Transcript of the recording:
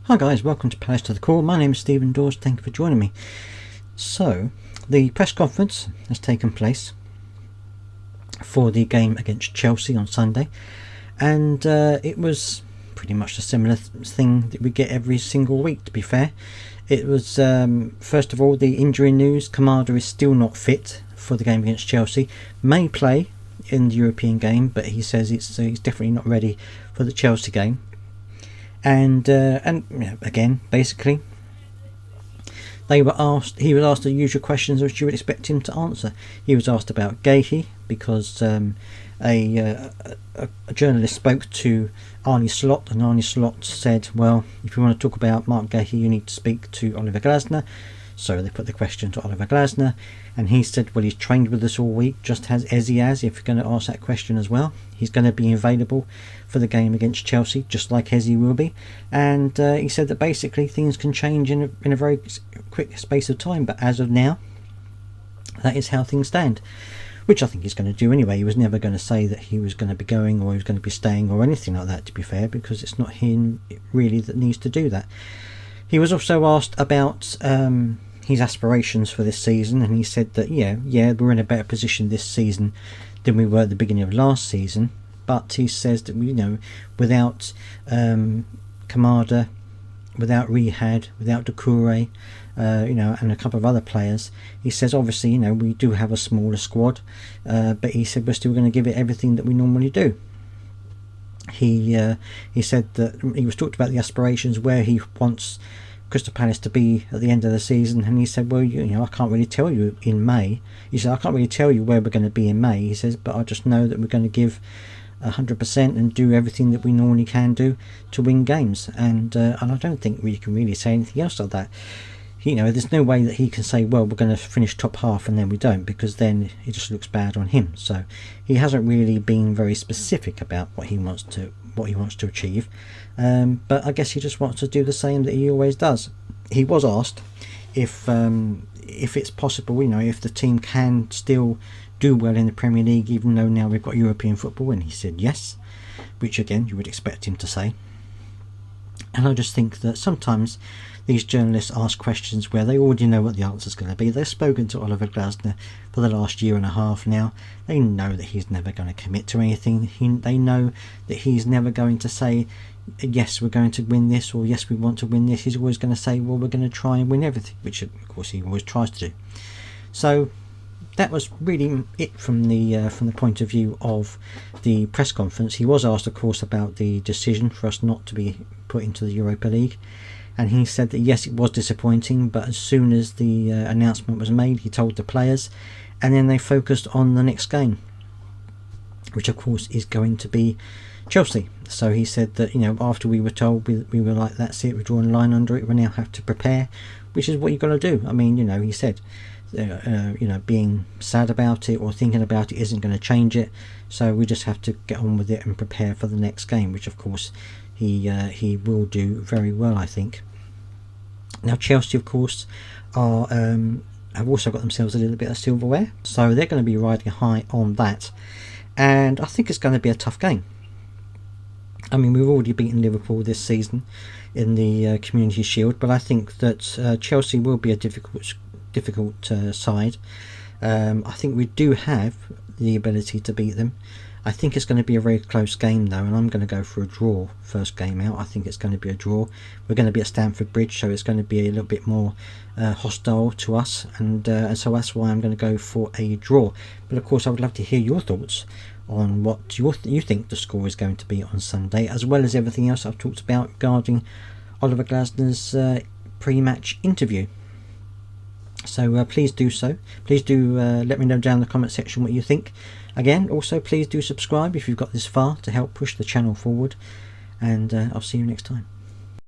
Hi guys, welcome to Palace to the Core. My name is Stephen Dawes, thank you for joining me. So, the press conference has taken place for the game against Chelsea on Sunday, and it was pretty much a similar thing that we get every single week, to be fair. It was, first of all, the injury news. Kamada is still not fit for the game against Chelsea, may play in the European game, but he says he's definitely not ready for the Chelsea game. And again, basically, he was asked the usual questions which you would expect him to answer. He was asked about Gahey because a journalist spoke to Arne Slot, and Arne Slot said, well, if you want to talk about Mark Gahey, you need to speak to Oliver Glasner. So they put the question to Oliver Glasner, and he said, well, he's trained with us all week, just as Eze has, if you're going to ask that question as well. He's going to be available for the game against Chelsea, just like Eze will be. And he said that basically things can change in a very quick space of time, but as of now, that is how things stand. Which I think he's going to do anyway. He was never going to say that he was going to be going or he was going to be staying or anything like that, to be fair, because it's not him really that needs to do that. He was also asked about his aspirations for this season, and he said that yeah, we're in a better position this season than we were at the beginning of last season. But he says that without Kamada, without Rehad, without Doucouré, and a couple of other players, he says obviously we do have a smaller squad, but he said we're still going to give it everything that we normally do. He said that he was talked about the aspirations, where he wants Crystal Palace to be at the end of the season, and he said, well, I can't really tell you in May. He said, I can't really tell you where we're going to be in May. He says, but I just know that we're going to give 100% and do everything that we normally can do to win games, and I don't think we can really say anything else like that. There's no way that he can say, well, we're going to finish top half and then we don't, because then it just looks bad on him. So he hasn't really been very specific about what he wants to achieve, but I guess he just wants to do the same that he always does. He was asked if it's possible, if the team can still do well in the Premier League even though now we've got European football, and he said yes, which again you would expect him to say. And I just think that sometimes these journalists ask questions where they already know what the answer is going to be. They've spoken to Oliver Glasner for the last year and a half now. They know that he's never going to commit to anything. They know that he's never going to say, yes, we're going to win this, or yes, we want to win this. He's always going to say, well, we're going to try and win everything, which of course he always tries to do. So that was really it from the point of view of the press conference. He was asked, of course, about the decision for us not to be put into the Europa League, and he said that yes, it was disappointing, but as soon as the announcement was made, he told the players, and then they focused on the next game, which of course is going to be Chelsea. So he said that after we were told, we were like, that's it, we're drawing a line under it, we now have to prepare, which is what you've got to do. I mean, he said being sad about it or thinking about it isn't going to change it, so we just have to get on with it and prepare for the next game, which of course he will do very well, I think. Now Chelsea, of course, are have also got themselves a little bit of silverware, so they're going to be riding high on that, and I think it's going to be a tough game. I mean, we've already beaten Liverpool this season in the Community Shield, but I think that Chelsea will be a difficult side. I think we do have the ability to beat them. I think it's going to be a very close game though, and I'm going to go for a draw first game out. I think it's going to be a draw. We're going to be at Stamford Bridge, so it's going to be a little bit more hostile to us, and so that's why I'm going to go for a draw. But of course, I would love to hear your thoughts on what you think the score is going to be on Sunday, as well as everything else I've talked about regarding Oliver Glasner's pre-match interview. So please do so. Please do let me know down in the comment section what you think. Again, also please do subscribe if you've got this far to help push the channel forward, and I'll see you next time.